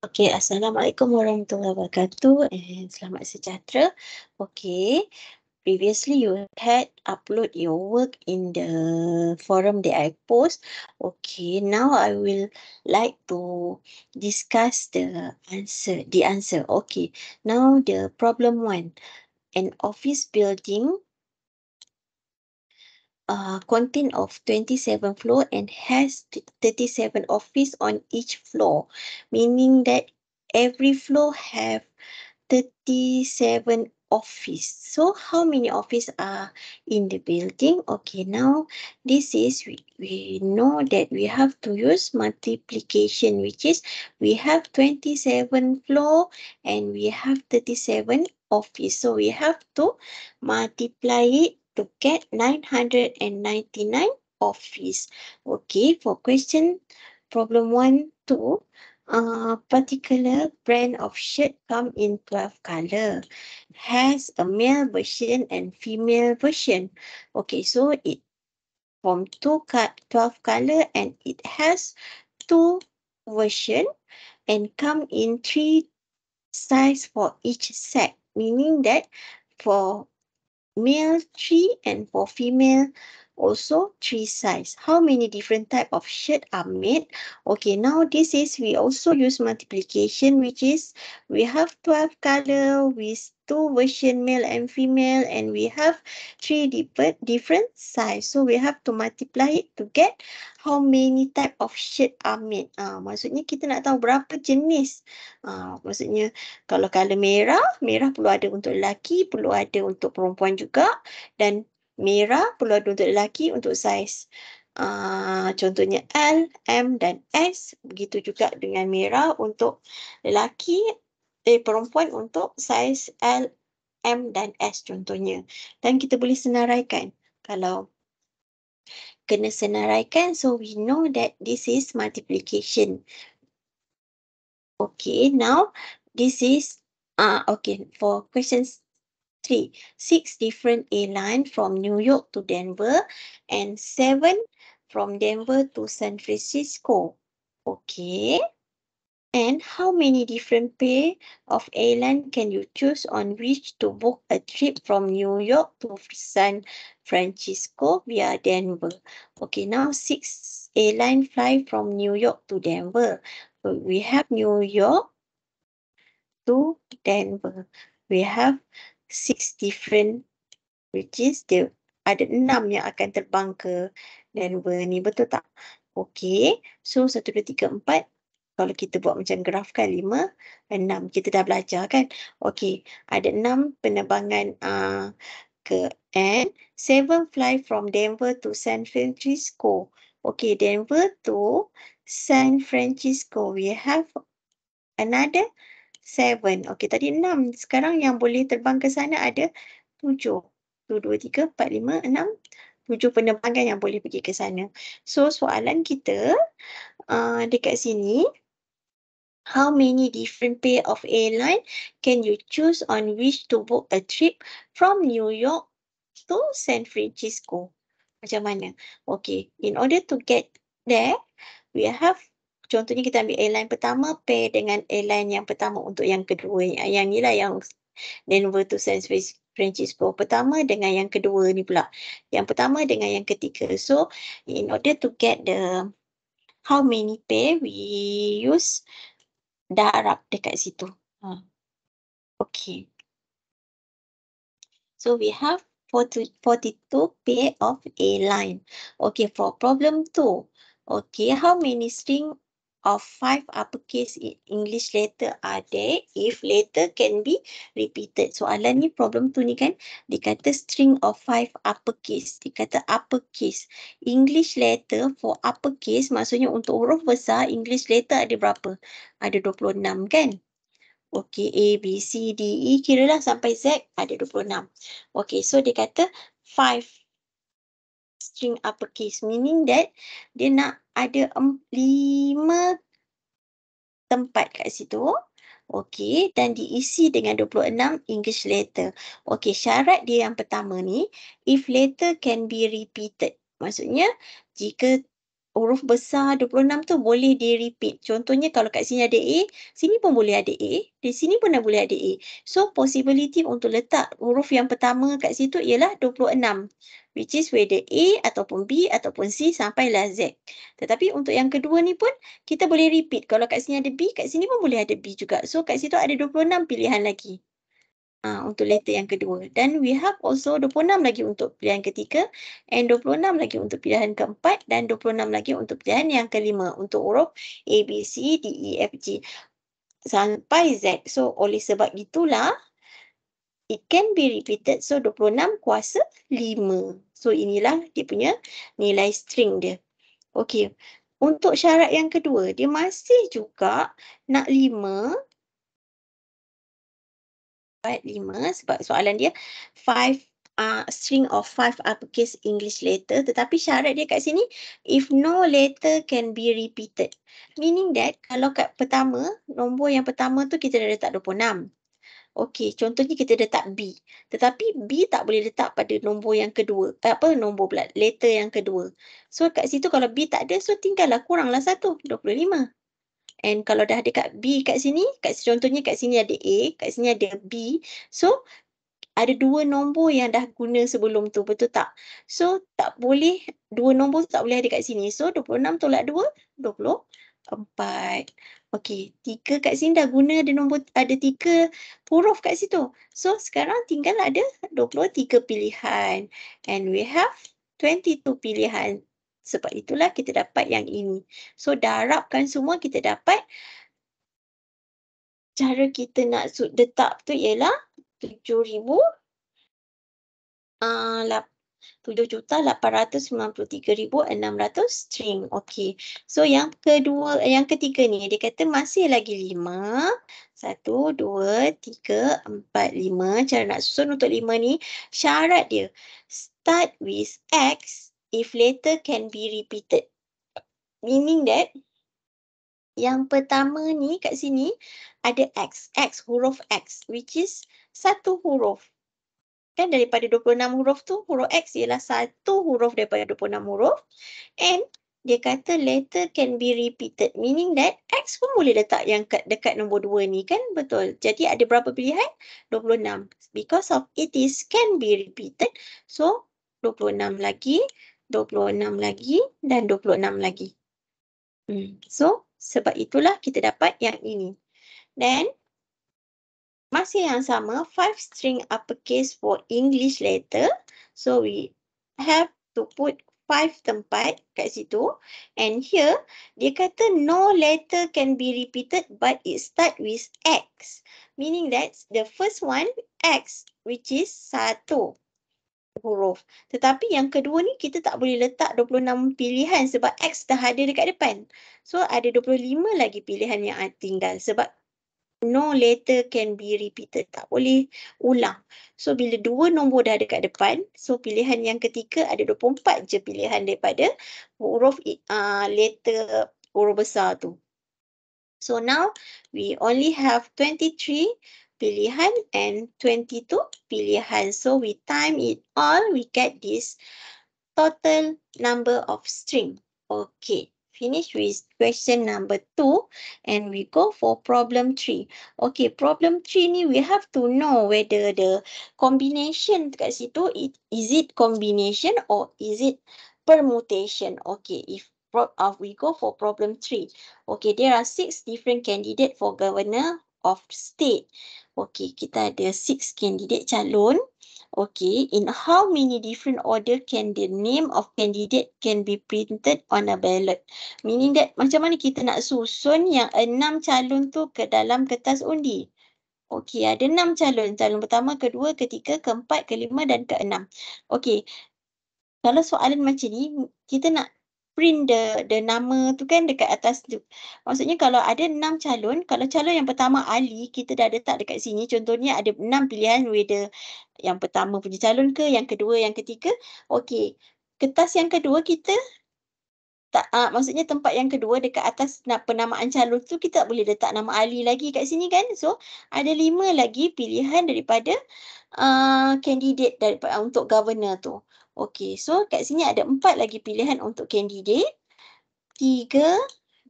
Okay, Assalamualaikum warahmatullahi wabarakatuh and selamat sejahtera. Okay, previously you had upload your work in the forum that I post. Okay, now I will like to discuss the answer. Okay, now the problem 1. An office building contain of 27 floor and has 37 office on each floor, meaning that every floor have 37 office. So how many office are in the building? Okay, now this is we know that we have to use multiplication, which is we have 27 floor and we have 37 office. So we have to multiply it to get 999 office. Okay, for question problem 1, 2. Particular brand of shirt come in 12 color, has a male version and female version. Okay, so it from 12 color and it has 2 version and come in 3 size for each set, meaning that for male 3 and for female also 3 size. How many different type of shirt are made? Okay, now this is we also use multiplication, which is we have 12 color with 2 version male and female and we have 3 different size. So we have to multiply it to get how many type of shirt are made. Maksudnya kita nak tahu berapa jenis. Maksudnya kalau color merah, merah perlu ada untuk lelaki, perlu ada untuk perempuan juga. Dan merah perlu ada untuk lelaki untuk saiz. Contohnya L, M dan S. Begitu juga dengan merah untuk lelaki, perempuan untuk saiz L, M dan S contohnya. Dan kita boleh senaraikan. Kalau kena senaraikan, so we know that this is multiplication. Okay, now this is okay, for questions 3. 6 different airline from New York to Denver and 7 from Denver to San Francisco. Okay. And how many different pair of airline can you choose on which to book a trip from New York to San Francisco via Denver? Okay, now 6 airline fly from New York to Denver. So we have New York to Denver. We have 6 different, which is ada 6 yang akan terbang ke Denver ni, betul tak? Okay, so 1, 2, 3, 4. Kalau kita buat macam graf kan, 5, 6. Kita dah belajar kan? Okay, ada 6 penerbangan ke and 7 fly from Denver to San Francisco. Okay, Denver to San Francisco. We have another 7. Okay, tadi 6. Sekarang yang boleh terbang ke sana ada 7. 1, 2, 3, 4, 5, 6. 7 penerbangan yang boleh pergi ke sana. So, soalan kita dekat sini, how many different pair of airline can you choose on which to book a trip from New York to San Francisco? Macam mana? Okay, in order to get there, we have, contohnya kita ambil airline pertama, pair dengan airline yang pertama untuk yang kedua. Yang ni lah yang Denver to San Francisco pertama dengan yang kedua ni pula. Yang pertama dengan yang ketiga. So, in order to get the how many pair, we use darab dekat situ. Okay. So, we have 42 pair of airline. Okay, for problem 2. Okay, how many string of 5 uppercase English letter are there if letter can be repeated? Soalan ni problem tu ni kan, dikata string of 5 uppercase, dikata uppercase. English letter for uppercase maksudnya untuk huruf besar English letter ada berapa? Ada 26 kan? Okay, A, B, C, D, E, kiralah sampai Z ada 26. Okay, so dia kata 5 string uppercase, meaning that dia nak ada 5 tempat kat situ. Okey, dan diisi dengan 26 English letter. Okey, syarat dia yang pertama ni, if letter can be repeated. Maksudnya, jika huruf besar 26 tu boleh di-repeat. Contohnya kalau kat sini ada A, sini pun boleh ada A, di sini pun boleh ada A. So, possibility untuk letak huruf yang pertama kat situ ialah 26, which is whether A ataupun B ataupun C sampailah Z. Tetapi untuk yang kedua ni pun kita boleh repeat. Kalau kat sini ada B, kat sini pun boleh ada B juga. So, kat situ ada 26 pilihan lagi. Untuk letter yang kedua. Dan we have also 26 lagi untuk pilihan ketiga and 26 lagi untuk pilihan keempat dan 26 lagi untuk pilihan yang kelima untuk huruf A, B, C, D, E, F, G sampai Z. So, oleh sebab itulah it can be repeated. So, 26 kuasa 5. So, inilah dia punya nilai string dia. Okey. Untuk syarat yang kedua, dia masih juga nak 5 sebab soalan dia 5 string of 5 uppercase English letter, tetapi syarat dia kat sini if no letter can be repeated, meaning that kalau kat pertama, nombor yang pertama tu kita dah letak 26. Okey, contohnya kita letak B, tetapi B tak boleh letak pada nombor yang kedua, nombor pula letter yang kedua. So kat situ kalau B tak ada, so tinggallah kuranglah 1, 25. And kalau dah ada kat B kat sini, contohnya kat sini ada A, kat sini ada B. So, ada 2 nombor yang dah guna sebelum tu, betul tak? So, tak boleh, 2 nombor tak boleh ada kat sini. So, 26 tolak 2, 24. Okey, 3 kat sini dah guna ada 3 huruf kat situ. So, sekarang tinggal ada 23 pilihan. And we have 22 pilihan. Sebab itulah kita dapat yang ini. So, darabkan semua kita dapat. Cara kita nak letak tu ialah 7,000 7,893,600 string. Okey. So, yang ketiga ni dia kata masih lagi 5. 1, 2, 3, 4, 5. Cara nak susun untuk 5 ni, syarat dia start with X if letter can be repeated. Meaning that yang pertama ni kat sini ada X, huruf X, which is satu huruf. Kan daripada 26 huruf tu, huruf X ialah satu huruf daripada 26 huruf. And dia kata letter can be repeated, meaning that X pun boleh letak yang dekat nombor 2 ni kan, betul. Jadi ada berapa pilihan? 26. Because of it is can be repeated, so 26 lagi, 26 lagi dan 26 lagi. So, sebab itulah kita dapat yang ini. Then, masih yang sama, 5 string uppercase for English letter. So, we have to put 5 tempat kat situ. And here, dia kata no letter can be repeated but it start with X. Meaning that the first one, X, which is 1 huruf. Tetapi yang kedua ni kita tak boleh letak 26 pilihan sebab X dah ada dekat depan. So ada 25 lagi pilihan yang tinggal sebab no letter can be repeated. Tak boleh ulang. So bila 2 nombor dah dekat depan, so pilihan yang ketiga ada 24 je pilihan daripada huruf letter huruf besar tu. So now we only have 23 pilihan and 22 pilihan. So we time it all, we get this total number of string. Okay, finish with question number 2 and we go for problem 3. Okay, problem 3 ni we have to know whether the combination kat situ, is it combination or is it permutation. Okay, if we go for problem 3. Okay, there are 6 different candidate for governor of state. Okay, kita ada 6 candidate calon. Okay, in how many different order can the name of candidate can be printed on a ballot? Meaning that macam mana kita nak susun yang 6 calon tu ke dalam kertas undi? Okay, ada 6 calon. Calon pertama, kedua, ketiga, keempat, kelima dan keenam. Okay, kalau soalan macam ni, kita nak print the nama tu kan dekat atas tu. Maksudnya kalau ada 6 calon, kalau calon yang pertama Ali, kita dah letak dekat sini. Contohnya ada 6 pilihan whether yang pertama punya calon ke, yang kedua, yang ketiga. Okey, kertas yang kedua kita tak, maksudnya tempat yang kedua dekat atas penamaan calon tu kita tak boleh letak nama Ali lagi kat sini kan. So, ada 5 lagi pilihan daripada candidate untuk governor tu. Okey, so kat sini ada 4 lagi pilihan untuk candidate. 3,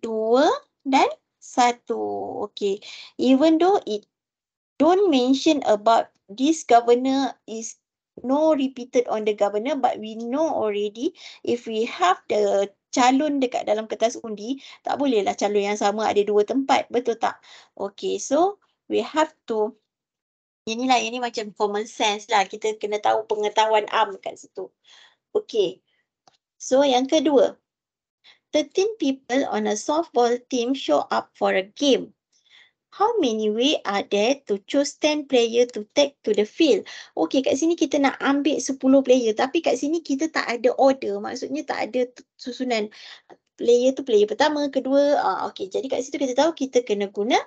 2 dan 1. Okay. Even though it don't mention about this governor is no repeated on the governor, but we know already if we have the calon dekat dalam kertas undi, tak bolehlah calon yang sama ada 2 tempat, betul tak? Okay, so we have to, inilah, ini macam common sense lah, kita kena tahu pengetahuan kat situ. Okay, so yang kedua, 13 people on a softball team show up for a game. How many way are there to choose 10 player to take to the field? Okay, kat sini kita nak ambil 10 player. Tapi kat sini kita tak ada order. Maksudnya tak ada susunan. Player tu player pertama, kedua. Okay, jadi kat situ kita tahu kita kena guna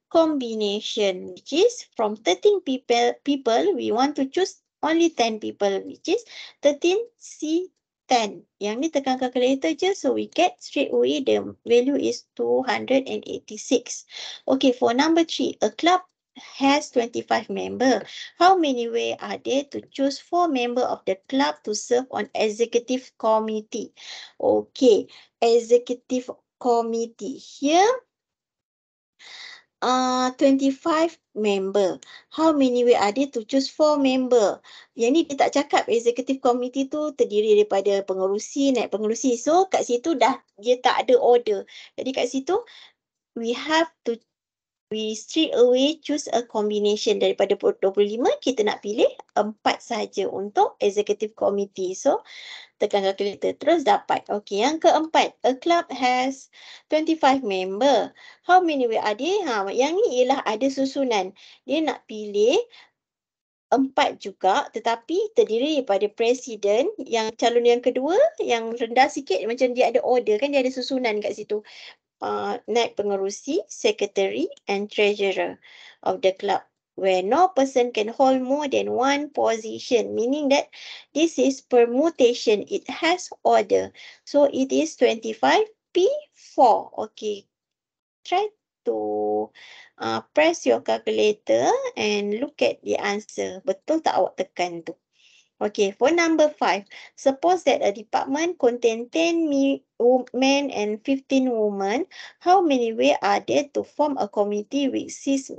combination, which is from 13 people, we want to choose only 10 people, which is 13C 10. Yang ni tekan calculator je, so we get straight away the value is 286. Okay, for number 3, a club has 25 members. How many way are there to choose 4 members of the club to serve on executive committee? Okay, executive committee. Here, 25 member. How many way are there to choose 4 member? Yang ni dia tak cakap executive committee tu terdiri daripada pengerusi, naib pengerusi. So kat situ dah dia tak ada order. Jadi kat situ we straight away choose a combination daripada 25, kita nak pilih 4 saja untuk executive committee. So tekan calculator, terus dapat. Okay, yang keempat, a club has 25 member. How many way are there? Yang ni ialah ada susunan. Dia nak pilih 4 juga, tetapi terdiri daripada presiden, yang calon yang kedua, yang rendah sikit, macam dia ada order kan, dia ada susunan kat situ. Naib pengerusi, secretary and treasurer of the club, where no person can hold more than one position, meaning that this is permutation. It has order. So it is 25P4. Okay. Try to press your calculator and look at the answer. Betul tak awak tekan tu? Okay, for number 5, suppose that a department contains 10 men and 15 women. How many way are there to form a committee with 6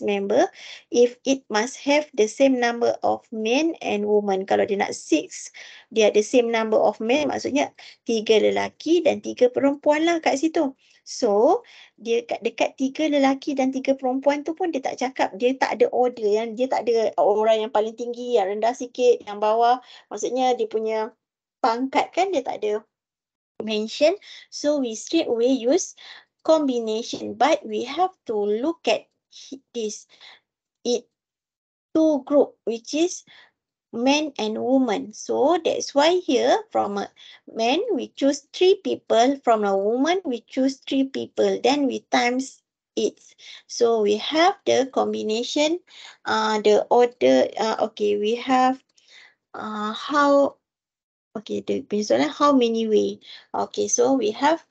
members if it must have the same number of men and women? Kalau dia nak 6, dia ada same number of men, maksudnya 3 lelaki dan 3 perempuan lah kat situ. So, dia dekat 3 lelaki dan 3 perempuan tu pun dia tak cakap, dia tak ada order, yang dia tak ada orang yang paling tinggi, yang rendah sikit, yang bawah. Maksudnya dia punya pangkat kan, dia tak ada mention. So we straight away use combination, but we have to look at this. It 2 group, which is men and women. So that's why here from a man we choose 3 people, from a woman we choose 3 people, then we times it. So we have the combination, the order. Okay, we have how. Okay, the how many way. Okay, so we have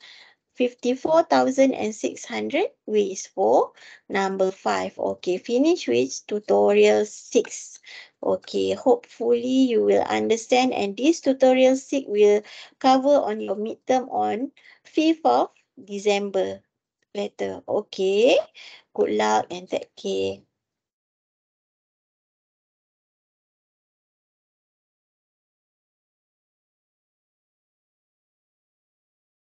54,600 ways for number 5. Okay, finish with tutorial 6. Okay, hopefully you will understand, and this tutorial 6 will cover on your midterm on 5th of December later. Okay, good luck and take care.